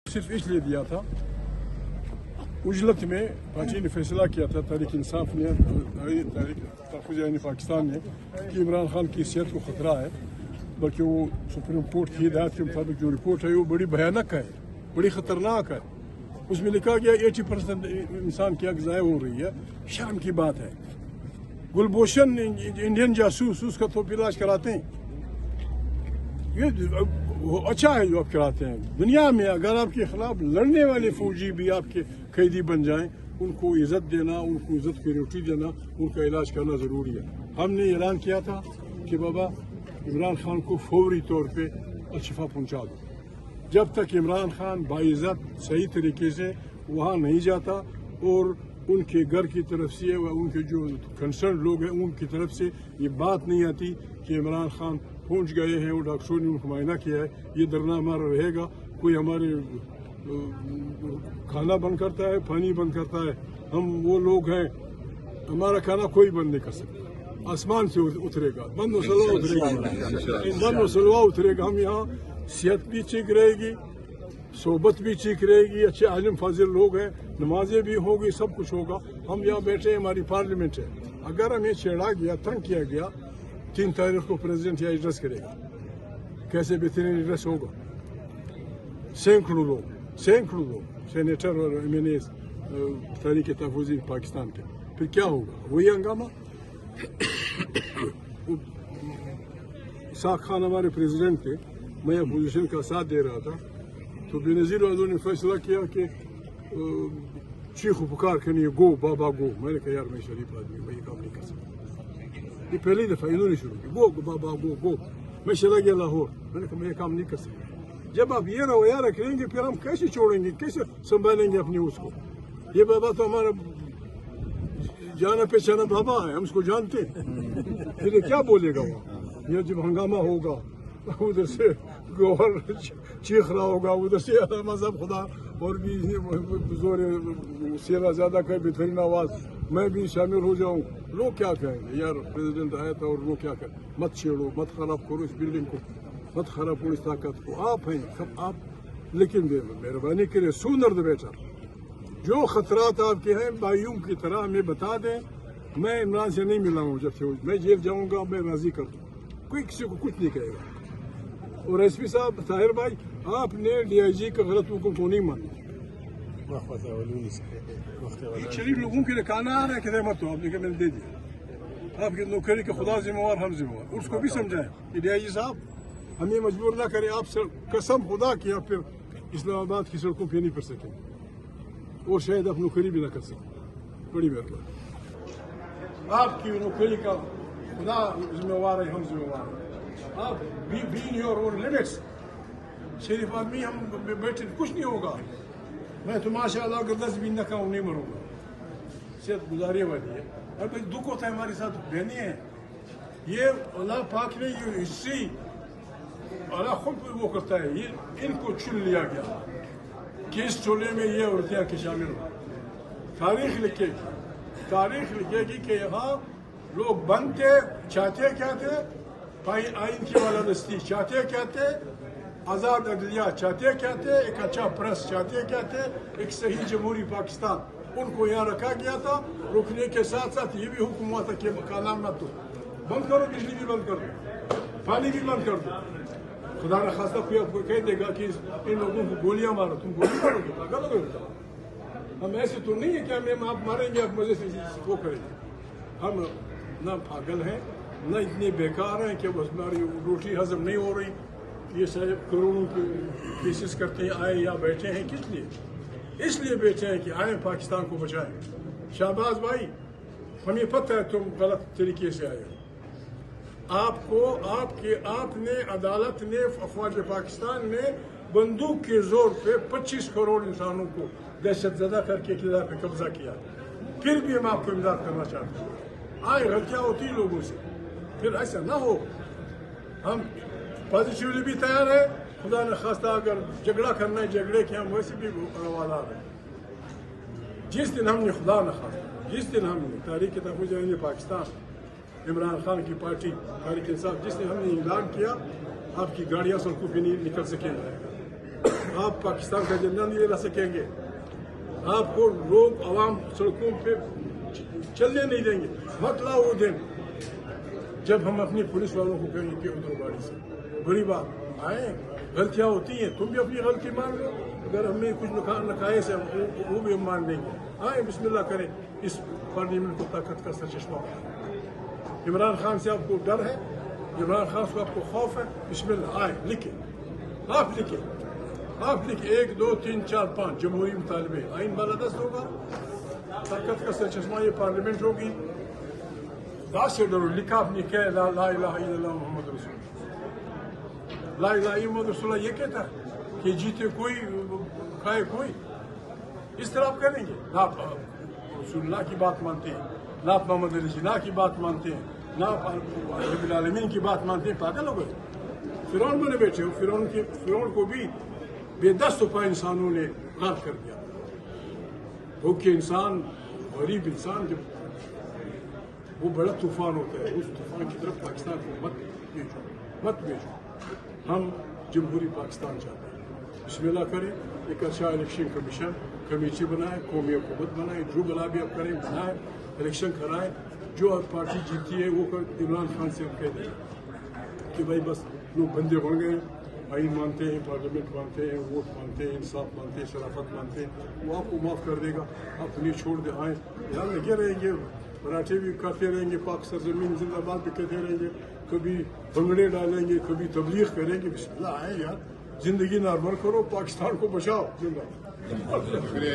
صرف اس لیے دیا تھا، اجلت میں پارٹی نے فیصلہ کیا تھا، تحریک انصاف نے، تحریک تحفظ عین پاکستان نے، کہ عمران خان کی صحت کو خطرہ ہے، بلکہ وہ سپریم کورٹ کی ہدایت کے مطابق جو رپورٹ ہے وہ بڑی بھیانک ہے، بڑی خطرناک ہے۔ اس میں لکھا گیا 80% انسان کی آنکھ ضائع ہو رہی ہے۔ شرم کی بات ہے، گلبوشن انڈین جاسوس اس کا تو علاج کراتے ہیں، یہ اچھا ہے جو آپ کراتے ہیں۔ دنیا میں اگر آپ کے خلاف لڑنے والے فوجی بھی آپ کے قیدی بن جائیں، ان کو عزت دینا، ان کو عزت کی روٹی دینا، ان کا علاج کرنا ضروری ہے۔ ہم نے اعلان کیا تھا کہ بابا عمران خان کو فوری طور پہ الشفا پہنچا دو۔ جب تک عمران خان باعزت صحیح طریقے سے وہاں نہیں جاتا اور ان کے گھر کی طرف سے و ان کے جو کنسرن لوگ ہیں ان کی طرف سے یہ بات نہیں آتی کہ عمران خان پہنچ گئے ہیں اور ڈاکٹروں نے ان کو معائنہ کیا ہے، یہ دھرنا ہمارا رہے گا۔ کوئی ہمارے کھانا بند کرتا ہے، پانی بند کرتا ہے، ہم وہ لوگ ہیں، ہمارا کھانا کوئی بند نہیں کر سکتا۔ آسمان سے اترے گا، بند و سلوا اترے گا، بند و سلوا اترے گا۔ ہم یہاں صحت بھی ٹھیک رہے گی، صحبت بھی ٹھیک رہے گی، اچھے عالم فاضل لوگ ہیں، نمازیں بھی ہوگی، سب کچھ ہوگا۔ ہم یہاں بیٹھے، ہماری پارلیمنٹ ہے۔ اگر ہمیں چھیڑا گیا، تنگ کیا گیا، 3 تاریخ کو پریزیڈنٹ یہاں ایڈریس کرے گا۔ کیسے بہترین ایڈریس ہوگا؟ سینکڑوں لوگ سینیٹر اور ایم این اے تحریک تحفظ پاکستان کے، پھر کیا ہوگا؟ وہی ہنگامہ۔ ساق خان ہمارے پریزیڈنٹ تھے، میں اپوزیشن کا ساتھ دے رہا تھا، تو بے نظیر والوں نے فیصلہ کیا کہ چیخ و پکار کرنی ہے، گو بابا گو۔ میں نے کہا یار میں شریف آدمی، میں یہ کام نہیں کر سکتا۔ یہ پہلی دفعہ انہوں نے شروع کی، گو بابا گو گو۔ میں چلا گیا لاہور، میں نے کہا میں یہ کام نہیں کر سکتا۔ جب آپ یہ رویہ رکھیں گے پھر ہم کیسے چھوڑیں گے، کیسے سنبھالیں گے اپنی اس کو؟ یہ بابا تو ہمارا جانا پہچانا بابا ہے، ہم اس کو جانتے ہیں۔ پھر یہ کیا بولے گا وہاں؟ یہ جب ہنگامہ ہوگا، ادھر سے گوہر چیخ رہا ہوگا، ادھر سے مذہب خدا اور بھی زور سیرا زیادہ کہ بہترین آواز، میں بھی شامل ہو جاؤں، لوگ کیا کہیں گے؟ یار پریزیڈنٹ آیا تھا اور لوگ کیا کہیں؟ مت چھیڑو، مت خراب کرو اس بلڈنگ کو، مت خراب کرو اس طاقت کو۔ آپ ہیں سب آپ، لیکن مہربانی کرے سونر دا بیٹر، جو خطرات آپ کے ہیں بھائیوں کی طرح ہمیں بتا دیں۔ میں عمران سے نہیں ملا ہوں، جب سے میں جیل جاؤں گا میں راضی کر دوں، کوئی کسی کو کچھ نہیں کہے گا۔ اور ایس پی صاحب طاہر بھائی، آپ نے ڈی آئی جی کا غلط حکم کو نہیں مانا۔ شریف لوگوں کے لیے کھانا آ رہا ہے کہ مت ہو، آپ نے کہا میں نے دے دیا۔ آپ کی نوکری کا خدا ذمہ وار، ہم ذمہ وار، اس کو بھی سمجھائیں کہ ڈی آئی جی صاحب ہمیں مجبور نہ کریں، آپ قسم خدا کی آپ پھر اسلام آباد کی سڑکوں پہ نہیں پڑ سکیں اور شاید آپ نوکری بھی نہ کر سکیں۔ بڑی مہربانی، آپ کی نوکری کا خدا ذمہ وار ہے، ہم ذمہ وار ہیں۔ آپ be in your own limits, شریف آدمی ہم بیٹھے کچھ نہیں ہوگا۔ میں تو ماشاء اللہ اگر 10 بھی نہ کھاؤں نہیں مروں گا، صحت گزاری والی ہے۔ اور بھائی دکھ ہوتا ہے ہمارے ساتھ، بہنیں ہیں، یہ اللہ پاک نے یہ حصے اللہ خود وہ کرتا ہے، یہ ان کو چن لیا گیا کہ اس ٹولے میں یہ عورتیں کے شامل ہوں۔ تاریخ لکھے گی کہ یہاں لوگ بنتے چاہتے کیا تھے، آئین کی بالادستی چاہتے کیا تھے، آزاد عدلیہ چاہتے کیا تھے، ایک اچھا پریس چاہتے کیا تھے، ایک صحیح جمہوری پاکستان، ان کو یہاں رکھا گیا تھا۔ رکنے کے ساتھ ساتھ یہ بھی حکم ہوا تھا کہ کالا مت دو، بند کرو، بجلی بھی بند کر دو، پانی بھی بند کر دو۔ خدا نہ خواستہ کوئی آپ کو کہہ دے گا کہ ان لوگوں کو گولیاں مارو، تم گولی مارو گے، پاگل ہو گئے۔ ہم ایسے تو نہیں ہے کہ ہمیں آپ ماریں گے، آپ مزے سے وہ کریں گے۔ ہم نہ پاگل ہیں، نہ اتنے بیکار ہیں کہ بس ہماری روٹی ہضم نہیں ہو رہی۔ یہ صاحب کروڑوں کی کیسز کرتے ہیں، آئے یا بیٹھے ہیں، کس لیے؟ اس لیے بیٹھے ہیں کہ آئیں پاکستان کو بچائیں۔ شہباز بھائی، ہمیں پتہ ہے تم غلط طریقے سے آئے، آپ نے عدالت نے، افواج پاکستان نے بندوق کے زور پہ 25 کروڑ انسانوں کو دہشت زدہ کر کے اقتدار پہ قبضہ کیا، پھر بھی ہم آپ کو امداد کرنا چاہتے ہیں۔ آئے غلطیاں ہوتی ہیں لوگوں سے، پھر ایسا نہ ہو۔ ہم پازیٹیولی بھی تیار ہے، خدا نہ خواستہ اگر جھگڑا کرنا ہے جھگڑے کے ہم ویسے بھی روادار ہیں۔ جس دن ہم نے خدا نہ خواستہ، جس دن ہم نے تحریک تحفظ عین پاکستان، عمران خان کی پارٹی تحریک انصاف، جس نے ہم نے اعلان کیا آپ کی گاڑیاں سڑکوں پہ نہیں نکل سکیں، آپ پاکستان کا جھنڈا نہیں لہرا سکیں گے. آپ کو لوگ عوام سڑکوں پہ چلنے نہیں دیں گے. مت لاؤ وہ دن جب ہم اپنی پولیس والوں کو کہیں گے ادھر گاڑی سے. بڑی بات آئے, غلطیاں ہوتی ہیں, تم بھی اپنی غلطی مان لو. اگر ہمیں کچھ نقائص سے وہ بھی ہم مان لیں گے. آئے بسم اللہ کریں, اس پارلیمنٹ کو طاقت کا سرچشمہ بنائیں. عمران خان سے آپ کو ڈر ہے, عمران خان سے آپ کو خوف ہے, بسم اللہ آئے لکھیں, آپ لکھیں, آپ لکھیں 1 2 3 4 5 جمہوری مطالبے. آئین بالادست ہوگا, طاقت کا سرچشمہ یہ پارلیمنٹ ہوگی. بات سے ڈرو, لکھا آپ نے کہا لا الہ الا اللہ محمد رسول اللہ. لا الہ الا محمد رسول اللہ یہ کہتا ہے کہ جیتے کوئی کھائے کوئی. اس طرح آپ کریں گے. نہ آپ رسول اللہ کی بات مانتے ہیں, نہ آپ محمد علیہ جناح کی بات مانتے ہیں, نہ آپ رب العالمین کی بات مانتے ہیں. پاگل ہو گئے, فرعون بنے بیٹھے ہو. فرعون کو بھی بے دست و پا انسانوں نے غرق کر دیا. بھوکے انسان, غریب انسان, جب وہ بڑا طوفان ہوتا ہے, اس طوفان کی طرف پاکستان کو مت بھیجو. ہم جمہوری پاکستان چاہتے ہیں. بسم اللہ کریں, ایک اچھا الیکشن کمیشن کمیٹی بنائیں, قومی حکومت بنائیں, جو بلا بھی آپ کریں بنائیں, الیکشن کرائیں. جو پارٹی جیتی ہے وہ عمران خان سے ہم کہہ دیں کہ بھائی بس لوگ بندے بن گئے, آئین مانتے ہیں, پارلیمنٹ مانتے ہیں, ووٹ مانتے ہیں, انصاف مانتے ہیں, شرافت مانتے ہیں, وہ آپ کو معاف کر دے گا. آپ انہیں چھوڑ دیں. آئیں یہاں لگے رہیں گے, مراٹھے بھی کرتے رہیں گے, پاک سرزمین زندہ باد بھی کہتے رہیں گے, کبھی بھنگڑے ڈالیں گے, کبھی تبلیغ کریں گے. بسم اللہ آئیں یار, زندگی نارمل کرو, پاکستان کو بچاؤ. زندہ